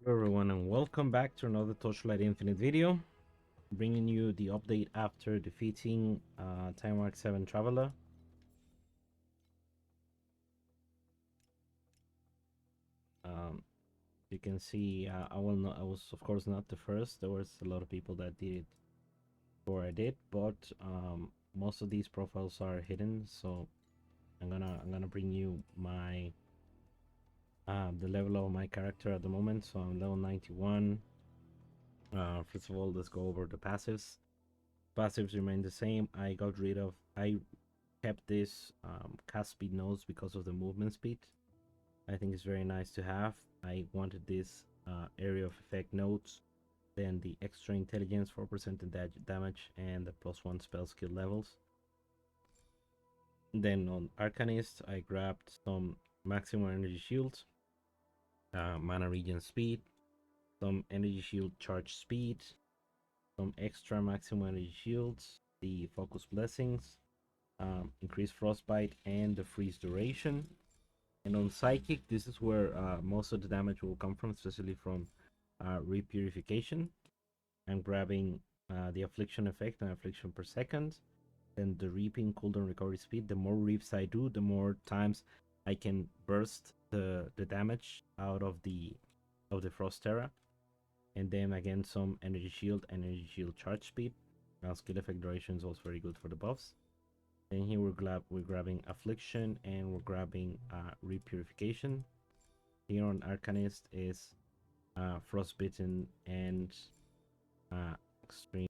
Hello everyone and welcome back to another Torchlight Infinite video, bringing you the update after defeating Time 7 Traveler. You can see I was of course not the first. There was a lot of people that did it before I did, but most of these profiles are hidden, so I'm gonna bring you my the level of my character at the moment. So I'm level 91. First of all, let's go over the passives. Passives remain the same. I kept this cast speed nodes because of the movement speed. I think it's very nice to have. I wanted this area of effect nodes, then the extra intelligence, 4% damage, and the +1 spell skill levels. Then on Arcanist, I grabbed some maximum energy shields, mana regen speed, some energy shield charge speed, some extra maximum energy shields, the focus blessings, increase frostbite, and the freeze duration. And on psychic, this is where most of the damage will come from, especially from repurification. I'm grabbing the affliction effect and affliction per second. Then the reaping cooldown recovery speed. The more reaps I do, the more times I can burst the damage out of the frost terra. And then again some energy shield charge speed. Skill effect duration is also very good for the buffs. And here we're grabbing affliction and we're grabbing repurification. Here on Arcanist is frostbitten and extreme.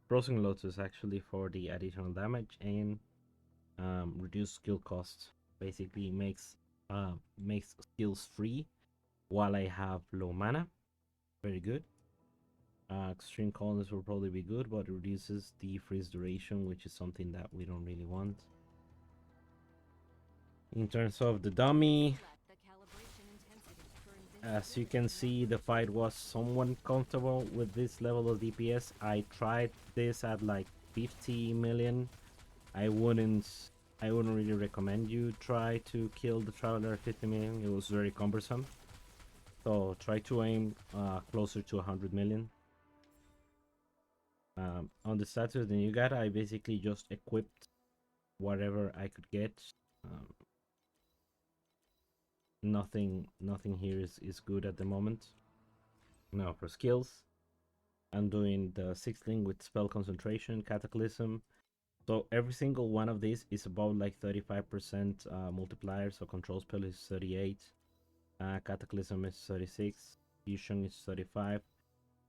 Frozen Lotus actually for the additional damage and reduced skill cost. Basically makes skills free while I have low mana. Very good. Extreme Colonists will probably be good, but it reduces the freeze duration, which is something that we don't really want. In terms of the dummy, as you can see, the fight was somewhat comfortable with this level of DPS. I tried this at like 50 million. I wouldn't really recommend you try to kill the Traveler at 50 million. It was very cumbersome. So try to aim closer to 100 million. On the status of the new guy, I basically just equipped whatever I could get. Nothing here is good at the moment. Now for skills, I'm doing the 6th link with spell concentration, cataclysm. So every single one of these is above like 35% multiplier. So control spell is 38, cataclysm is 36, fusion is 35.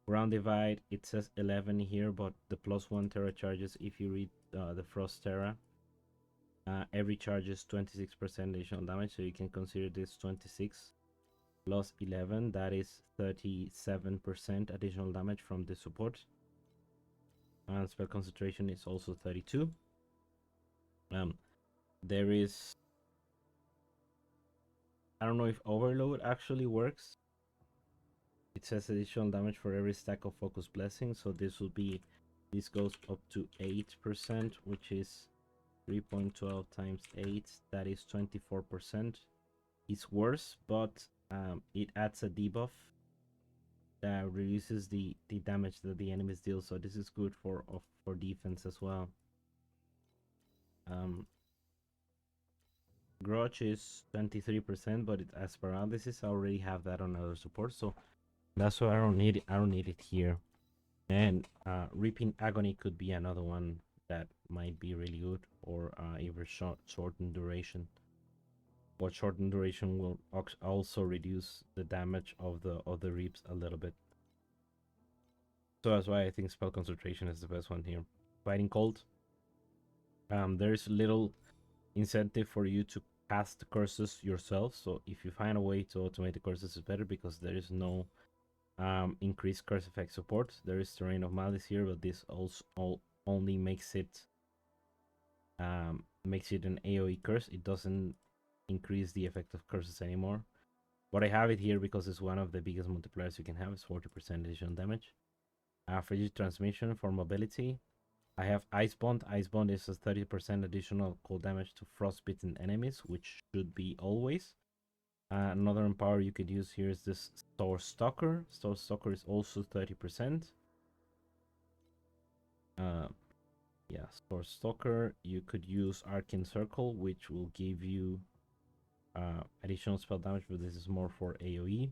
Ground divide, it says 11 here, but the +1 Terra charges if you read the Frost Terra. Every charge is 26% additional damage, so you can consider this 26 plus 11. That is 37% additional damage from the support. And spell concentration is also 32. There is, I don't know if overload actually works. It says additional damage for every stack of focus blessing, so this goes up to 8%, which is 3.12 times 8, that is 24%. It's worse, but it adds a debuff that reduces the damage that the enemies deal, so this is good for defense as well. Grudge is 23%, but as paralysis I already have that on other support, so that's why I don't need it here. And Reaping Agony could be another one that might be really good, or even shortened duration. But shortened duration will also reduce the damage of the reaps a little bit. So that's why I think spell concentration is the best one here. Fighting Cold. There's little incentive for you to cast the curses yourself. So if you find a way to automate the curses, it's better because there is no increased curse effect support. There is Terrain of Malice here, but this also only makes it an AoE curse. It doesn't increase the effect of curses anymore. But I have it here because it's one of the biggest multipliers you can have. It's 40% additional damage. Frigid Transmission for mobility. I have Icebound. Icebound is a 30% additional cold damage to frostbitten enemies, which should be always. Another empower you could use here is this Store Stalker. Store Stalker is also 30%. Yeah, Store Stalker. You could use Arcane Circle, which will give you additional spell damage, but this is more for AoE.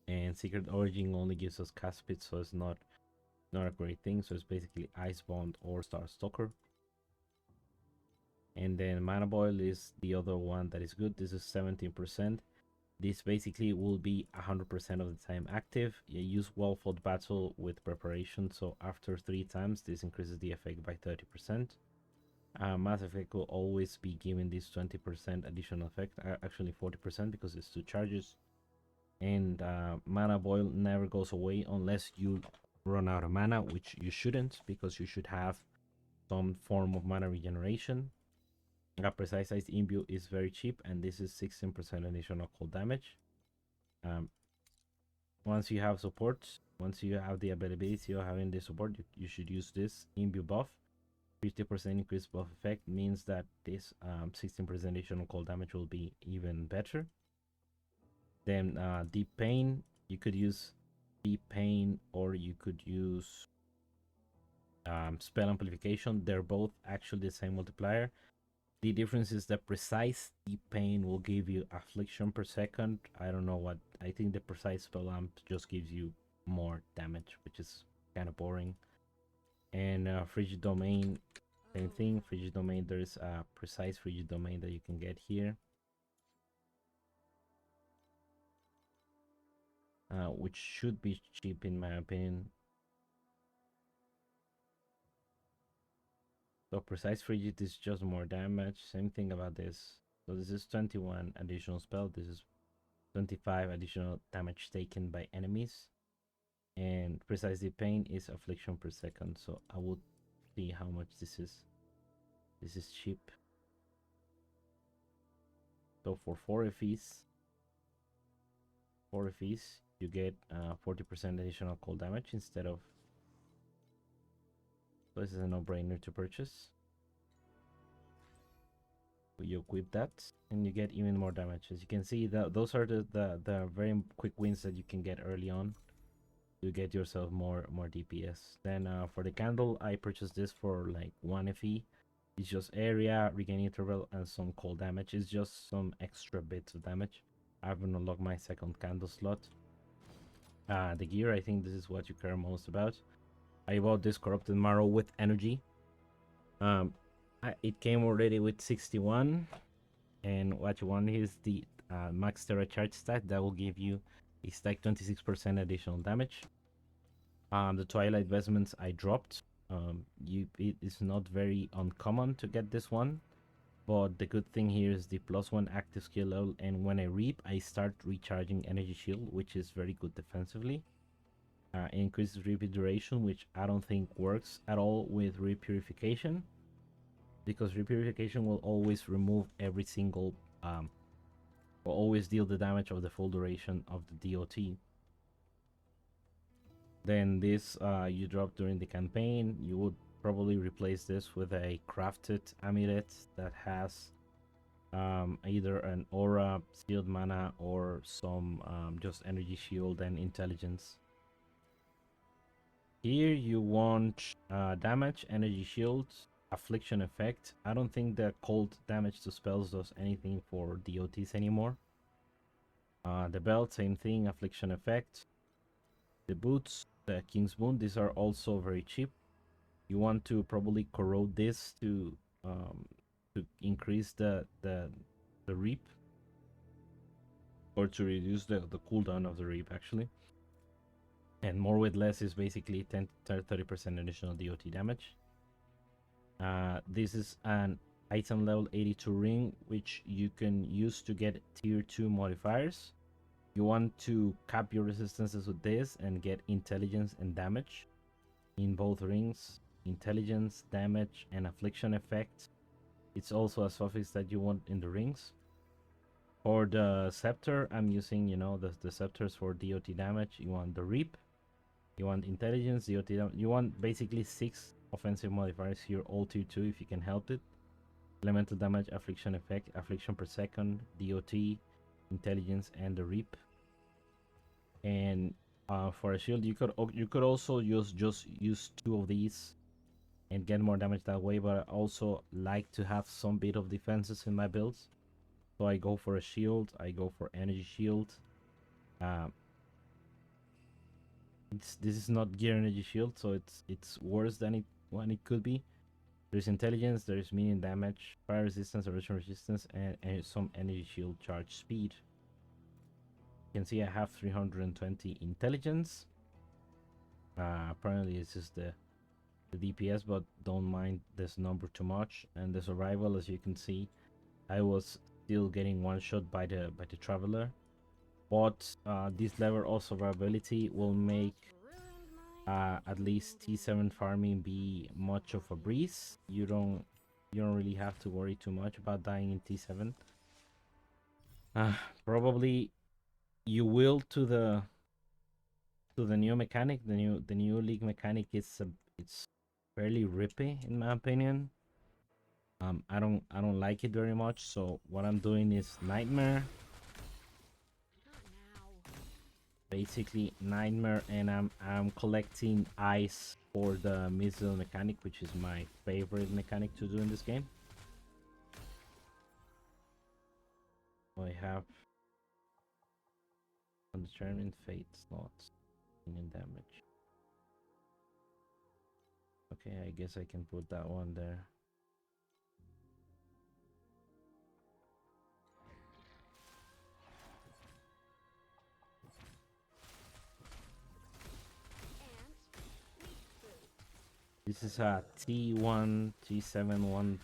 And Secret Origin only gives us cast speed, so it's not a great thing. So it's basically Icebound or Star Stalker. And then Mana Boil is the other one that is good. This is 17%. This basically will be 100% of the time active. You use Well Fought Battle with preparation, so after 3 times this increases the effect by 30%. Mass Effect will always be giving this 20% additional effect, actually 40% because it's 2 charges. And Mana Boil never goes away unless you run out of mana, which you shouldn't, because you should have some form of mana regeneration. A Precise Size Imbue is very cheap, and this is 16% additional cold damage. Once you have support, once you have the availability of having the support, you should use this Imbue buff. 50% increased buff effect means that this 16% additional cold damage will be even better. Then Deep Pain, you could use Deep Pain or you could use Spell Amplification. They're both actually the same multiplier. The difference is that Precise Deep Pain will give you affliction per second. I don't know what. I think the Precise Spell Amp just gives you more damage, which is kind of boring. And Frigid Domain, same thing. Frigid Domain, there's a Precise Frigid Domain that you can get here. Which should be cheap in my opinion. So Precise Frigid is just more damage. Same thing about this. So this is 21 additional spell. This is 25 additional damage taken by enemies. And Precise Deep Pain is affliction per second. So I would see how much this is. This is cheap. So for 4 FEs, you get 40% additional cold damage instead of. So this is a no-brainer to purchase. You equip that and you get even more damage. As you can see, those are the very quick wins that you can get early on to get yourself more DPS. Then for the candle, I purchased this for like 1 FE. It's just area, regain interval, and some cold damage. It's just some extra bits of damage. I haven't unlocked my second candle slot. The gear, I think this is what you care most about. I bought this Corrupted Marrow with energy. It came already with 61, and what you want is the max Terra charge stack that will give you a stack 26% additional damage. The Twilight Vestments I dropped. It is not very uncommon to get this one, but the good thing here is the +1 active skill level, and when I reap, I start recharging energy shield, which is very good defensively. Increases repeat duration, which I don't think works at all with repurification, because repurification will always remove every single will always deal the damage of the full duration of the DOT. Then this you drop during the campaign. You would probably replace this with a crafted amulet that has either an aura, sealed mana, or some just energy shield and intelligence. Here you want damage, energy shields, affliction effect. I don't think the cold damage to spells does anything for DOTs anymore. The belt, same thing, affliction effect. The boots, the King's Boon, these are also very cheap. You want to probably corrode this to increase the reap, or to reduce the cooldown of the reap actually. And more with less is basically 10 to 30% additional DOT damage. This is an item level 82 ring, which you can use to get tier 2 modifiers. You want to cap your resistances with this and get intelligence and damage in both rings. Intelligence, damage, and affliction effect. It's also a suffix that you want in the rings. For the scepter, I'm using, the scepters for DOT damage. You want the reap, you want intelligence, DOT damage. You want basically 6 offensive modifiers here, all tier 2 if you can help it. Elemental damage, affliction effect, affliction per second, DOT, intelligence and the reap. And for a shield, you could also just use 2 of these and get more damage that way. But I also like to have some bit of defenses in my builds, so I go for a shield. I go for energy shield. This is not gear energy shield, so it's worse than it could be. There's intelligence, there's medium damage, fire resistance, erosion resistance, and some energy shield charge speed. You can see I have 320 intelligence. Apparently this is the DPS, but don't mind this number too much. And the survival, as you can see, I was still getting one shot by the traveler. But this level of survivability will make at least T7 farming be much of a breeze. You don't really have to worry too much about dying in T7. Probably you will to the new mechanic. The new league mechanic is it's fairly rippy in my opinion. I don't like it very much. So what I'm doing is Nightmare. Basically Nightmare, and I'm collecting ice for the missile mechanic, which is my favorite mechanic to do in this game. I have undetermined fate slots in damage. Okay, I guess I can put that one there. This is a T1, T7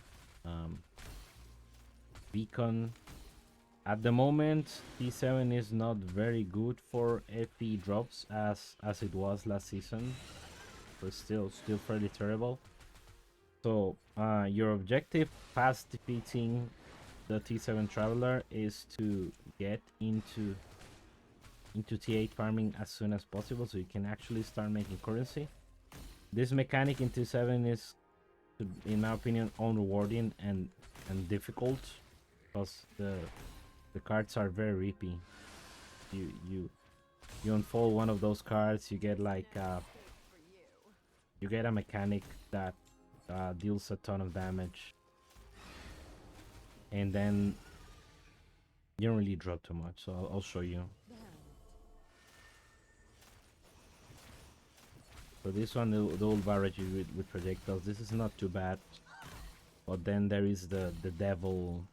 beacon. At the moment, T7 is not very good for FE drops as it was last season, but still fairly terrible. So your objective past defeating the T7 Traveler is to get into T8 farming as soon as possible, so you can actually start making currency. This mechanic in T7 is, in my opinion, unrewarding and difficult because the cards are very reapy. You unfold one of those cards, you get like you get a mechanic that deals a ton of damage, and then you don't really drop too much. So I'll show you. So this one, the old barrage with projectiles, this is not too bad. But then there is the devil